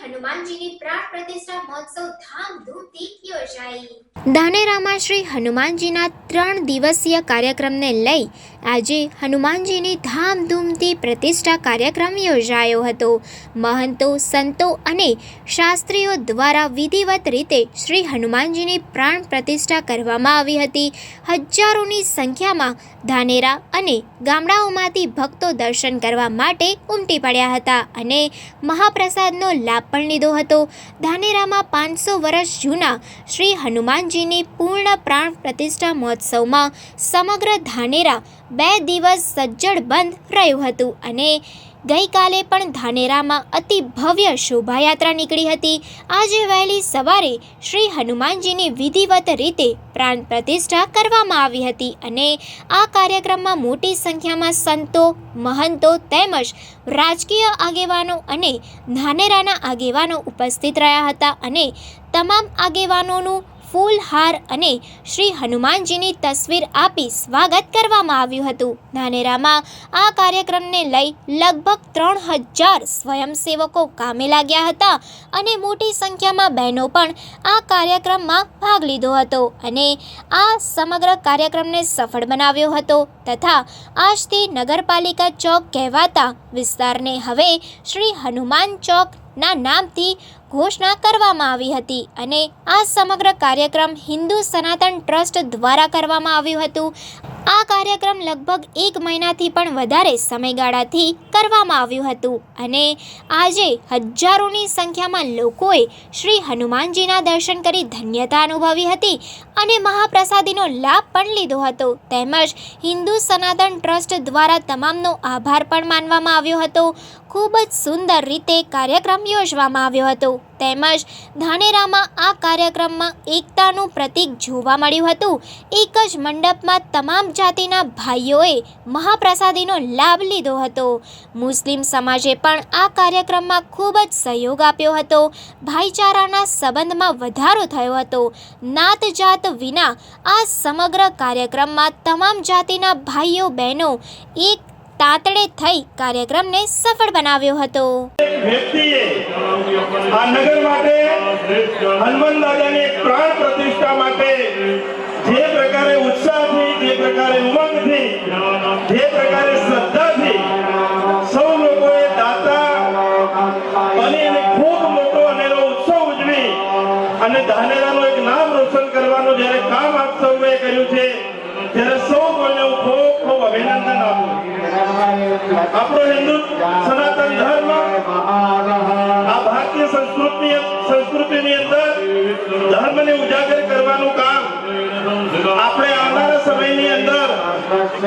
હનુમાનજીની પ્રાણ પ્રતિષ્ઠા મહોત્સવ ધામધૂમથી યોજાઈ। ધાનેરામાં શ્રી હનુમાનજીના 3 દિવસીય કાર્યક્રમને લઈ આજે હનુમાનજીની ધામધૂમથી પ્રતિષ્ઠા કાર્યક્રમ યોજાયો હતો। મહંતો, સંતો અને શાસ્ત્રીઓ દ્વારા વિધિવત રીતે શ્રી હનુમાનજીની પ્રાણ પ્રતિષ્ઠા કરવામાં આવી હતી। હજારોની સંખ્યામાં ધાનેરા અને ગામડાઓમાંથી ભક્તો દર્શન કરવા માટે ઉમટી પડ્યા હતા અને મહાપ્રસાદનો લાભ પણ લીધો હતો। ધાનેરામાં 500 વર્ષ જૂના શ્રી હનુમાનજીની પૂર્ણ પ્રાણ પ્રતિષ્ઠા મહોત્સવમાં સમગ્ર ધાનેરા 2 દિવસ સજ્જડ બંધ રહ્યું હતું અને ગઈકાલે પણ ધાનેરામાં અતિ ભવ્ય શોભાયાત્રા નીકળી હતી। આજે વહેલી સવારે શ્રી હનુમાનજીની વિધિવત રીતે પ્રાણ પ્રતિષ્ઠા કરવામાં આવી હતી અને આ કાર્યક્રમમાં મોટી સંખ્યામાં સંતો, મહંતો તેમજ રાજકીય આગેવાનો અને ધાનેરાના આગેવાનો ઉપસ્થિત રહ્યા હતા અને તમામ આગેવાનોનું ફૂલહાર અને શ્રી હનુમાનજીની તસવીર આપી સ્વાગત કરવામાં આવ્યું હતું। ધાનેરામાં આ કાર્યક્રમને લઈ લગભગ 3000 સ્વયંસેવકો કામે લાગ્યા હતા અને મોટી સંખ્યામાં બહેનો પણ આ કાર્યક્રમમાં ભાગ લીધો હતો અને આ સમગ્ર કાર્યક્રમને સફળ બનાવ્યો હતો તથા આજથી નગરપાલિકા ચોક કહેવાતા વિસ્તારને હવે શ્રી હનુમાન ચોક ના નામથી ઘોષણા કરવામાં આવી હતી અને આ સમગ્ર કાર્યક્રમ હિન્દુ સનાતન ટ્રસ્ટ દ્વારા કરવામાં આવ્યું હતું। આ કાર્યક્રમ લગભગ 1 મહિનાથી પણ વધારે સમયગાળાથી કરવામાં આવ્યું હતું અને આજે હજારોની સંખ્યામાં લોકોએ શ્રી હનુમાનજીના દર્શન કરી ધન્યતા અનુભવી હતી અને મહાપ્રસાદીનો લાભ પણ લીધો હતો તેમજ હિન્દુ સનાતન ટ્રસ્ટ દ્વારા તમામનો આભાર પણ માનવામાં આવ્યો હતો। ખૂબ જ સુંદર રીતે કાર્યક્રમ યોજવામાં આવ્યો હતો તેમજ ધાનેરામાં આ કાર્યક્રમમાં એકતાનું પ્રતીક જોવા મળ્યું હતું। એક જ મંડપમાં તમામ જાતિના ભાઈઓએ મહાપ્રસાદીનો લાભ લીધો હતો। મુસ્લિમ સમાજે પણ આ કાર્યક્રમમાં ખૂબ જ સહયોગ આપ્યો હતો। ભાઈચારાના સંબંધમાં વધારો થયો હતો। નાત જાત વિના આ સમગ્ર કાર્યક્રમમાં તમામ જાતિના ભાઈઓ બહેનો એક તાતડે થઈ કાર્યક્રમને સફળ બનાવ્યો હતો। વ્યક્તિએ આ નગર માટે હનુમાન દાદાની પ્રાણ પ્રતિષ્ઠા માટે જે પ્રકારે ઉત્સાહથી, જે પ્રકારે ઉમંગથી, જે પ્રકારે શ્રદ્ધાથી સૌ લોકોએ દાતા બની ખૂબ મોટો અનેરો ઉત્સવ ઉજવી અને ધાનેરાનું એક નામ રોશન કરવાનું જ્યારે કામ આપ સૌએ કર્યું છે ત્યારે સૌ કોઈને હું ખૂબ ખૂબ અભિનંદન આપું। આપણો હિન્દુ સનાતન ધર્મ આ ભારતીય સંસ્કૃતિની અંદર ધર્મને ઉજાગર કરવાનું કામ આપણે આવનારા સમયની અંદર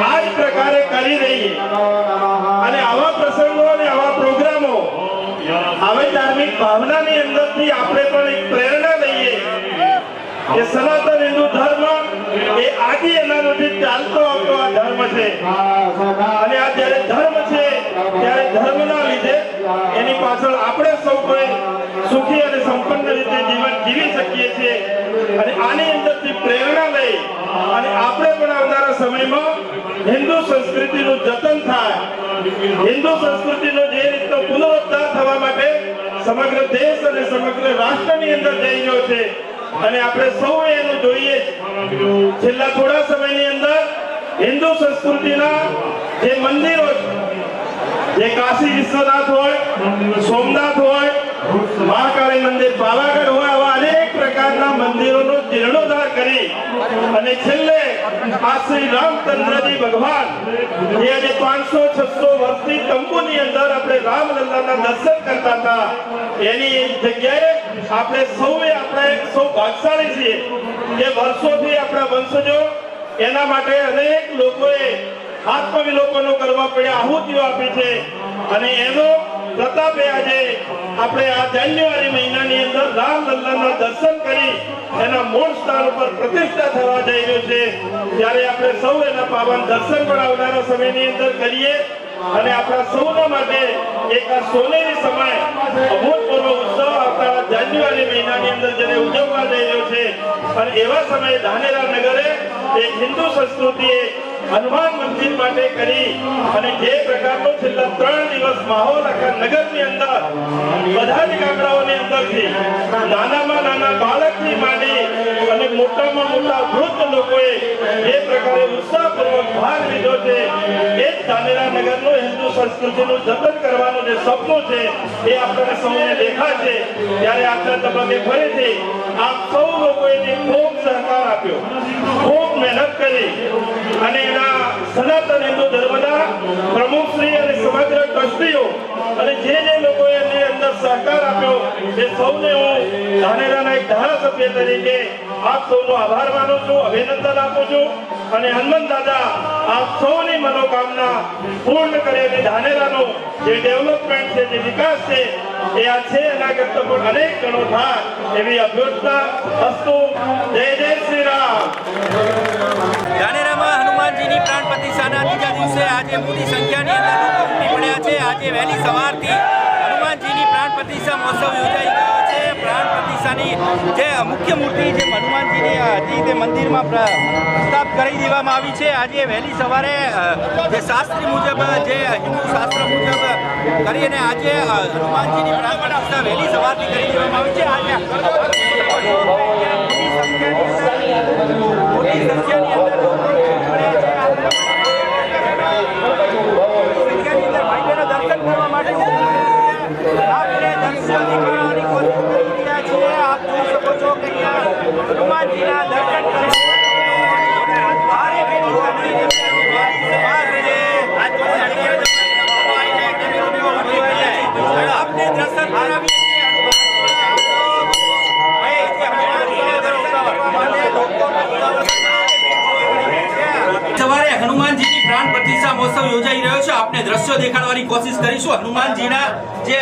આ જ પ્રકારે કરી રહીએ અને આવા પ્રસંગો અને આવા પ્રોગ્રામો આવી ધાર્મિક ભાવનાની અંદરથી આપણે પણ એક પ્રેરણા લઈએ કે સનાતન હિન્દુ ધર્મ એ આદિ અનાદિથી ચાલતો આવતો આ ધર્મ છે અને આ જ્યારે ધર્મ છે ત્યારે ધર્મના લીધે એની પાછળ આપણે સૌ કોઈ સુખી અને સંપન્ન રીતે જીવન જીવી શકીએ છીએ અને આની અંદરથી પ્રેરણા લઈ અને આપણે પણ આવનારા સમયમાં હિન્દુ સંસ્કૃતિનું જતન થાય, હિન્દુ સંસ્કૃતિનો જે રીતનો પુનરુદ્ધાર થવા માટે સમગ્ર દેશ અને સમગ્ર રાષ્ટ્રની અંદર જઈ રહ્યો છે અને આપણે સૌએ એનું જોઈએ। છેલ્લા થોડા સમયની અંદર હિન્દુ સંસ્કૃતિના જે મંદિરો જે કાશી વિશ્વનાથ હોય, સોમનાથ હોય, મહાકાળી મંદિર, પાવાગઢ હોય, આવા અનેક પ્રકારના મંદિરોનો જીર્ણોદ્ધાર કરી અને છેલ્લે આ શ્રી રામચંદ્રજી ભગવાન જે આજે 500-600 વર્ષથી તંબુની અંદર આપણે રામલલ્લાના દર્શન કરતા હતા એની જગ્યાએ આપણે સૌ ભાગશાળી છીએ કે વર્ષોથી આપણા વંશજો એના માટે અનેક લોકોએ આત્મવિલોપનો કરવા પડ્યા, આહુતિઓ આપી છે અને એનો પ્રતાપે આજે આપણે આ જાન્યુઆરી મહિનાની અંદર રામલલ્લાના દર્શન કરી એના મૂળ સ્થાન ઉપર પ્રતિષ્ઠા થવા જઈ રહ્યો છે ત્યારે આપણે સૌ એના પાવન દર્શન પણ આવનારા સમયની અંદર કરીએ અને આપણા સૌના માટે એક આ સોનેરી સમય અભૂતપૂર્વ ઉત્સવ આવતા જાન્યુઆરી મહિનાની અંદર જેને ઉજવવા જઈ રહ્યો છે અને એવા સમયે ધાનેરા નગરે એક હિન્દુ સંસ્કૃતિએ હનુમાન મંદિર માટે કરી અને જે પ્રકારનો છેલ્લા 3 દિવસ માહોલ આખા નગરની અંદર બધા જ ગામડાઓની અંદરથી નાનામાં નાના બાળકથી માંડી અને મોટામાં મોટા વૃદ્ધ લોકોએ જે પ્રકારે ઉત્સાહપૂર્વક ભાગ લીધો છે એ જ ધાનેરા નગરનું હિન્દુ સંસ્કૃતિનું જતન કરવાનું જે સપનું છે એ આપણને સૌને દેખાશે. ત્યારે આજના તબક્કે ફરીથી આપ સૌ લોકોએ જે ખૂબ સહકાર આપ્યો, ખૂબ મહેનત કરી અને એના સનાતન હિન્દુ ધર્મના પ્રમુખશ્રી અને સમગ્ર ટ્રસ્ટીઓ અને જે લોકોએ એની અંદર સહકાર આપ્યો એ સૌને હું ધાનેરાના એક ધારાસભ્ય તરીકે આપ સૌનો આભાર માનું છું, અભિનંદન આપું છું. અને હનુમાન દાદા આપ સૌની મનોકામના પૂર્ણ કરે અને ધાનેરાનું જે ડેવલપમેન્ટ છે, જે વિકાસ છે એ આ છે એના કરતા પણ અનેક ગણો થાય એવી અભ્યર્થના અસ્તુ. જય જય શ્રી રામ. ધાનેરામાં હનુમાનજીની પ્રાણ પ્રતિષ્ઠાના ત્રીજા દિવસે આજે મોટી સંખ્યાની અંદર લોકો ઉમટી પડ્યા છે. આજે વહેલી સવારથી હનુમાનજીની પ્રાણ પ્રતિષ્ઠા મહોત્સવ યોજાઈ ગયો છે. પ્રાણ પ્રતિષ્ઠાની જે મુખ્ય મૂર્તિ જે હનુમાનજીની હતી તે મંદિરમાં સ્થાપિત કરી દેવામાં આવી છે. આજે વહેલી સવારે જે શાસ્ત્રી મુજબ જે હિન્દુ શાસ્ત્ર મુજબ કરીને આજે હનુમાનજીની પ્રાણ પ્રતિષ્ઠા વહેલી સવારથી કરી દેવામાં આવી છે. આજે મોટી સંખ્યાની અંદર દર્શન કરવા માટે આપણે દર્શન દેખાડવાની કોશિશ કરી રહ્યા છીએ. આપ જોઈ શકો છો કે હનુમાનજીના દર્શન આપને દર્શન કરાવીએ સવારે હનુમાનજીની પ્રાણ પ્રતિષ્ઠા મહોત્સવ યોજાઈ રહ્યો છે. આપને દ્રશ્યો દેખાડવાની કોશિશ કરીશું. હનુમાનજીના જે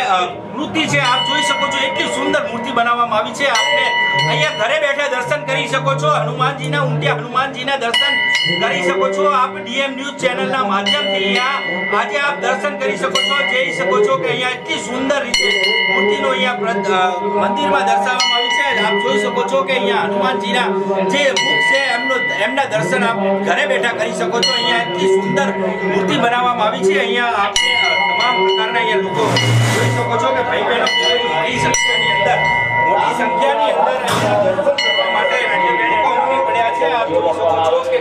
મૂર્તિ છે આપ જોઈ શકો છો, એટલી સુંદર મૂર્તિ બનાવવામાં આવી છે. આપને અહીંયા ઘરે બેઠા દર્શન કરી શકો છો. હનુમાનજીના ઉમટ્યા હનુમાનજીના દર્શન કરી શકો છો. આપ ડીએમ ન્યૂઝ ચેનલના માધ્યમથી અહીંયા આજે આપ દર્શન કરી શકો છો, જોઈ શકો છો કે અહીંયા એટલી સુંદર રીતે મૂર્તિનો અહીંયા મંદિરમાં દર્શાવવામાં આવી છે. આપ જોઈ શકો છો કે અહીંયા હનુમાનજીના જે મુખ છે એમના દર્શન આપ ઘરે બેઠા કરી શકો છો. અહીંયા એટલી સુંદર મૂર્તિ બનાવવામાં આવી છે. અહીંયા આપને તમામ પ્રકારના અહીંયા લોકો જોઈ શકો છો કે ભાઈ બહેનો મોટી સંખ્યાની અંદર અહીંયા દર્શન કરવા માટે લોકો ઉમટી પડ્યા છે. આપ જોઈ શકો છો કે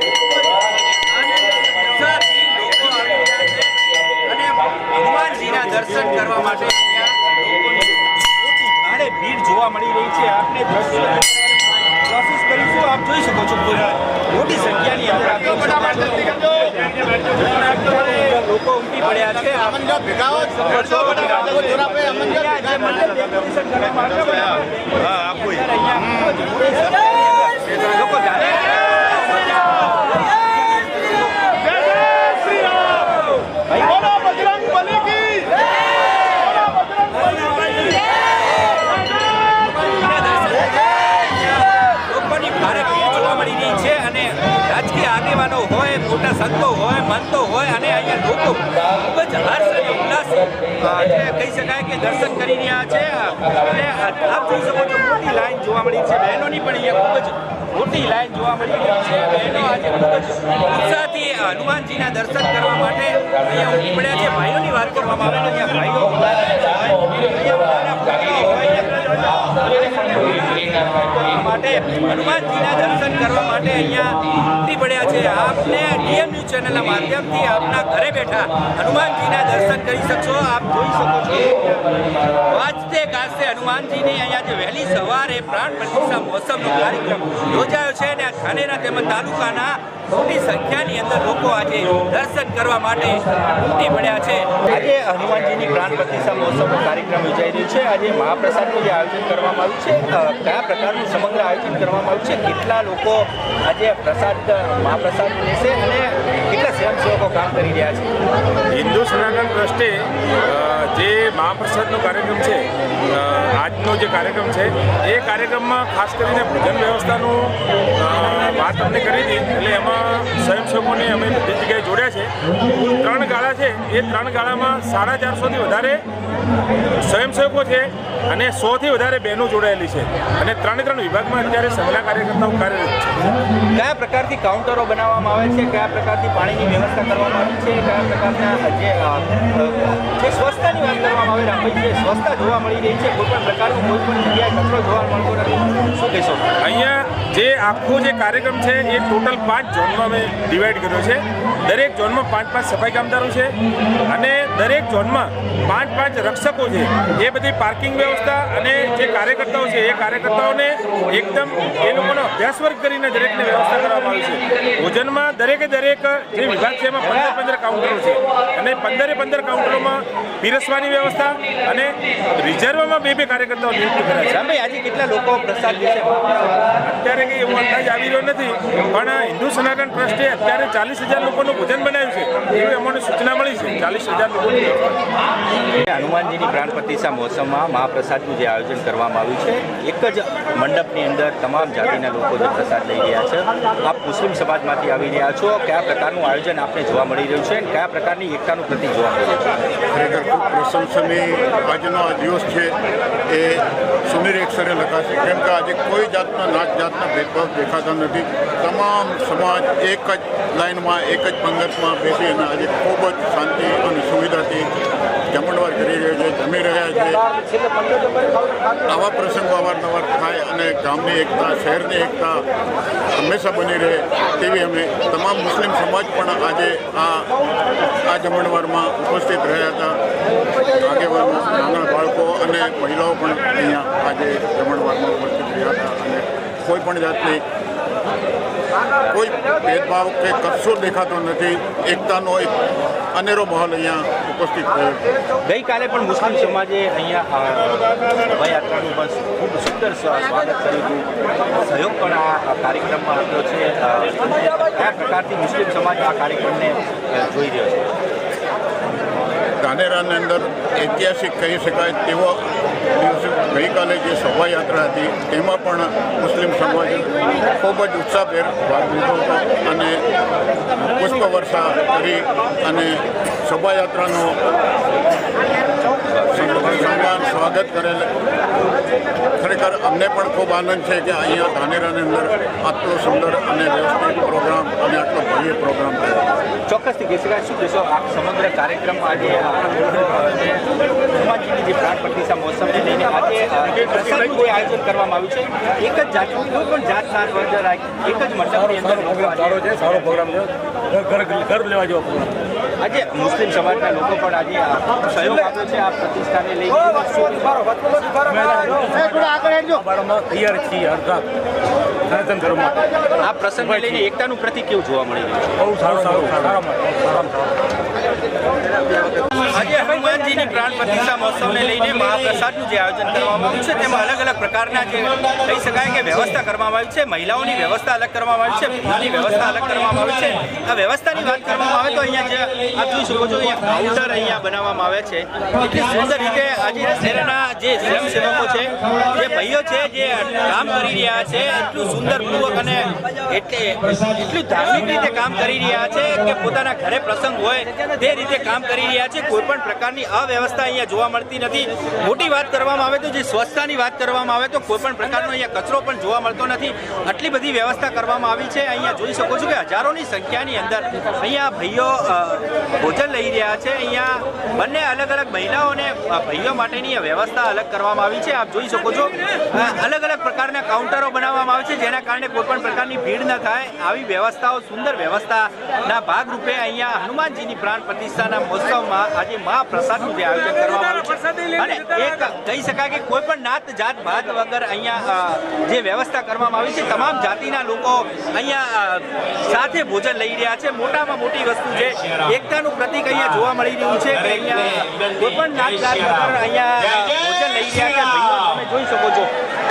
હનુમાનજીના દર્શન કરવા માટે અહીંયા લોકોની મોટી ભારે ભીડ જોવા મળી રહી છે. આપને દ્રશ્ય કોશિશ કરીશું. આપ જોઈ શકો છો મોટી સંખ્યાની અંદર લોકો ઉમટી પડ્યા છે. લોકો આગેવાનો હોય, મોટા સંતો હોય, મંતો હોય અને અહીંયા લોકો ખૂબ જ હર્ષ અને ઉલ્લાસ કહી શકાય કે દર્શન કરી રહ્યા છે. અને આપ જોઈ શકો છો મોટી લાઈન જોવા મળી છે. બહેનોની પણ અહીંયા ખૂબ જ મોટી લાઈન જોવા મળી રહી છે. બહેનો આજે ખૂબ જ ઉત્સાહથી હનુમાનજીના દર્શન કરવા માટે અહીંયા ઉમટી પડ્યા છે. ભાઈઓની વાત કરવામાં આવે તો અહીંયા ભાઈઓ માટે હનુમાનજીના દર્શન કરવા માટે અહીંયા ઉમટી પડ્યા છે. આપને ડીએમ ન્યૂઝ ચેનલના માધ્યમથી આપના ઘરે બેઠા હનુમાનજીના દર્શન કરી શકશો. આપ જોઈ શકો છો વાજતે ગાજતે હનુમાનજીની અહીંયા જે વહેલી સવારે પ્રાણ પ્રતિષ્ઠા મહોત્સવનો કાર્યક્રમ યોજાયો છે અને ધાનેરા તેમજ તાલુકાના મોટી સંખ્યાની અંદર લોકો આજે દર્શન કરવા માટે ઉમટી પડ્યા છે. આજે હનુમાનજીની પ્રાણ પ્રતિષ્ઠા મહોત્સવનો કાર્યક્રમ યોજાઈ રહ્યો છે. આજે મહાપ્રસાદનું જે આયોજન કરવામાં આવ્યું છે, કયા પ્રકારનું સમગ્ર આયોજન કરવામાં આવ્યું છે, કેટલા લોકો આજે મહાપ્રસાદ લેશે અને કેટલા સ્વયંસેવકો કામ કરી રહ્યા છે? હિન્દુ સનાતન ટ્રસ્ટે જે મહાપ્રસાદનો કાર્યક્રમ છે, આજનો જે કાર્યક્રમ છે એ કાર્યક્રમમાં ખાસ કરીને ભોજન વ્યવસ્થાનું વાત અમને કરી હતી. એટલે એમાં સ્વયંસેવકોને અમે બધી જગ્યાએ જોડ્યા છે. કુલ 3 ગાળા છે. એ 3 ગાળામાં 450થી વધારે સ્વયંસેવકો છે અને 100થી વધારે બહેનો જોડાયેલી છે અને 3 વિભાગમાં અત્યારે સંઘના કાર્યકર્તાઓ કાર્યરત છે. કયા પ્રકારથી કાઉન્ટરો બનાવવામાં આવે છે, કયા પ્રકારથી પાણીની વ્યવસ્થા કરવામાં આવી છે, કયા પ્રકારના જે સ્વચ્છતાની વાત કરવામાં આવે રામભાઈ, જે સ્વચ્છતા જોવા મળી રહી છે, કોઈ પણ પ્રકારનું કોઈ પણ જગ્યાએ કચરો જોવા મળતો નથી, શું કહેશો? અહીંયા જે આખો જે કાર્યક્રમ છે એ ટોટલ 5 ઝોનમાં અમે ડિવાઈડ કર્યો છે. દરેક ઝોનમાં 5 સફાઈ કામદારો છે અને દરેક ઝોનમાં 5 રક્ષકો છે. એ બધી પાર્કિંગ વ્યવસ્થા અને જે કાર્યકર્તાઓ છે એ કાર્યકર્તાઓને એકદમ એ લોકોનો અભ્યાસ વર્ગ કરીને દરેકને વ્યવસ્થા કરવામાં આવી છે. ભોજનમાં દરેકે દરેક જે વિભાગ છે એમાં 15 કાઉન્ટરો છે અને 15 કાઉન્ટરોમાં પીરસવાની વ્યવસ્થા અને રિઝર્વમાં 2 કાર્યકર્તાઓ નિયુક્ત કર્યા છે. ભાઈ આજે કેટલા લોકો પ્રસાદ લેશે? અત્યારે કંઈ એવો અંદાજ આવી રહ્યો નથી, પણ હિન્દુ સનાતન ટ્રસ્ટે અત્યારે 40,000 લોકોનું ભોજન બનાવ્યું છે એવી અમને સૂચના મળી છે. 40,000 લોકોની હનુમાનજીની પ્રાણ પ્રતિષ્ઠા મહોત્સવમાં મહાપ્રસાદનું જે આયોજન કરવામાં આવ્યું છે, એક જ મંડપની અંદર તમામ જાતિના લોકો જે પ્રસાદ લઈ રહ્યા છે. આપ મુસ્લિમ સમાજમાંથી આવી રહ્યા છો, કયા પ્રકારનું આયોજન આપને જોવા મળી રહ્યું છે અને કયા પ્રકારની એકતાનું પ્રતીક જોવા મળી રહ્યું છે? ખરેખર ખૂબ પ્રશંસનીય આજનો આ દિવસ છે એ સુમેર અક્ષરે લખાશે, કેમ કે આજે કોઈ જાતના જાતના ભેદભાવ દેખાતા નથી. તમામ સમાજ એક જ લાઇનમાં એક જ પંગતમાં બેસી અને આજે ખૂબ જ શાંતિ અને સુવિધાથી જમણવાર કરી રહ્યા છે, જમી રહ્યા છે. આવા પ્રસંગો અવારનવાર થાય અને ગામની એકતા, શહેરની એકતા હંમેશા બની રહે તેવી અમે તમામ મુસ્લિમ સમાજ પણ આજે આ જમણવારમાં ઉપસ્થિત રહ્યા હતા. આગેવાનો, નાના બાળકો અને મહિલાઓ પણ અહીંયા આજે જમણવારમાં ઉપસ્થિત રહ્યા હતા અને કોઈ પણ જાતની કોઈ ભેદભાવ કે કશું દેખાતો નથી. એકતાનો એક અનેરો માહોલ અહીંયા ઉપસ્થિત થયો. ગઈકાલે પણ મુસ્લિમ સમાજે અહીંયા શોભાયાત્રાનું બસ ખૂબ સુંદર સ્વાગત કર્યું હતું, સહયોગ પણ આ કાર્યક્રમમાં આપ્યો છે. કયા પ્રકારથી મુસ્લિમ સમાજ આ કાર્યક્રમને જોઈ રહ્યો છે? ધાનેરાની અંદર ઐતિહાસિક કહી શકાય તેવો દિવસે ગઈકાલે જે શોભાયાત્રા હતી તેમાં પણ મુસ્લિમ સમાજે ખૂબ જ ઉત્સાહભેર ભાગ લીધો હતો અને પુષ્પવર્ષા કરી અને શોભાયાત્રાનો સ્વાગત કરેલ. ખરેખર અમને પણ ખૂબ આનંદ છે કે અહીંયા ધાનેરાની અંદર આટલો સુંદર અને વ્યવસ્થિત પ્રોગ્રામ અને આટલો ભવ્ય પ્રોગ્રામ થયો. ચોક્કસથી કહી શકાય. શું કહેશો આ સમગ્ર કાર્યક્રમ આજે હનુમાનજીની જે પ્રાણ પ્રતિષ્ઠા મહોત્સવને લઈને આજે પ્રસાદનું જે આયોજન કરવામાં આવ્યું છે, એક જ જાતનું કોઈ પણ જાત સાત વગર એક જ મંડપની અંદર સારો છે, સારો પ્રોગ્રામ છે, ઘર લેવા જેવો પ્રોગ્રામ. આજે મુસ્લિમ સમાજના લોકો પણ આજે સહયોગ આપ્યો છે આ પ્રતિષ્ઠાને લઈને. તૈયાર છીએ અડધા સનાતન ધર્મમાં. આ પ્રસંગને લઈને એકતાનું પ્રતીક કેવું જોવા મળી રહ્યું છે? બહુ સારું. આજે હનુમાનજીની પ્રાણ પ્રતિષ્ઠા મહોત્સવને લઈને મહાપ્રસાદનું જે આયોજન કરવામાં આવ્યું છે તેમાં અલગ અલગ પ્રકારના જે કહી શકાય કે વ્યવસ્થા કરવામાં આવી છે. મહિલાઓની વ્યવસ્થા અલગ કરવામાં આવી છે, ભૂલની વ્યવસ્થા અલગ કરવામાં આવી છે. આ વ્યવસ્થાની વાત કરવામાં આવે તો અહીંયા જે આપ જોઈ શકો છો અહીંયા કાઉન્ટર અહીંયા બનાવવામાં આવે છે. એટલી સુંદર રીતે આજે શહેરના જે સ્વયંસેવકો છે, જે ભાઈઓ છે, જે કામ કરી રહ્યા છે, એટલું સુંદરપૂર્વક અને એટલું ધાર્મિક રીતે કામ કરી રહ્યા છે કે પોતાના ઘરે પ્રસંગ હોય તે રીતે કામ કરી રહ્યા છે. કોઈ પણ પ્રકારની અવ્યવસ્થા અહીંયા જોવા મળતી નથી. મોટી વાત કરવામાં આવે તો જે સ્વચ્છતાની વાત કરવામાં આવે તો કોઈ પણ પ્રકારનો અહીંયા કચરો પણ જોવા મળતો નથી. આટલી બધી વ્યવસ્થા કરવામાં આવી છે. અહીંયા જોઈ શકો છો કે હજારોની સંખ્યાની અંદર અહીંયા ભાઈઓ ભોજન લઈ રહ્યા છે. અહીંયા બંને અલગ અલગ મહિલાઓને ભાઈઓ માટેની વ્યવસ્થા અલગ કરવામાં આવી છે. આપ જોઈ શકો છો અલગ અલગ પ્રકારના કાઉન્ટરો બનાવવામાં આવે છે જેના કારણે કોઈ પણ પ્રકારની ભીડ ન થાય. આવી વ્યવસ્થાઓ, સુંદર વ્યવસ્થાના ભાગરૂપે અહીંયા હનુમાનજીની પ્રાણ પ્રતિષ્ઠાના મહોત્સવમાં આજે મહાપ્રસાદનું જે આયોજન કરવામાં આવ્યું છે અને એક કહી શકાય કે કોઈ પણ નાત જાત ભાત વગર અહીંયા જે વ્યવસ્થા કરવામાં આવી છે, તમામ જાતિના લોકો અહીંયા સાથે ભોજન લઈ રહ્યા છે. મોટામાં મોટી વસ્તુ છે એકતાનું પ્રતીક અહીંયા જોવા મળી રહ્યું છે કે અહીંયા કોઈ પણ નાત જાત વગર અહીંયા ભોજન લઈ રહ્યા છે. ભાઈઓ તમે જોઈ શકો છો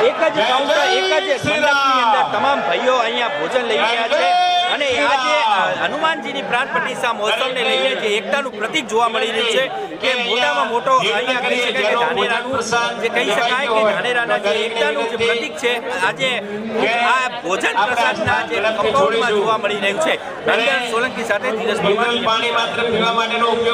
એક જ કાઉન્ટર, એક જ મંડપની અંદર તમામ ભાઈઓ અહીંયા ભોજન લઈ રહ્યા છે અને આજે હનુમાનજીની પ્રાણ પ્રતિષ્ઠા મહોત્સવને લઈને જે એકતાનું પ્રતીક જોવા મળી રહ્યું છે કે મોટામાં મોટો અહીંયા કહી શકાય કે ધાનેરાનું જે કહી શકાય કે ધાનેરાના જે એકતાનું જે પ્રતીક છે આજે આ ભોજન પ્રસાદના જે કમ્પાઉન્ડમાં જોવા મળી રહ્યું છે. સોલંકી સાથે ધીરજ પરમાર.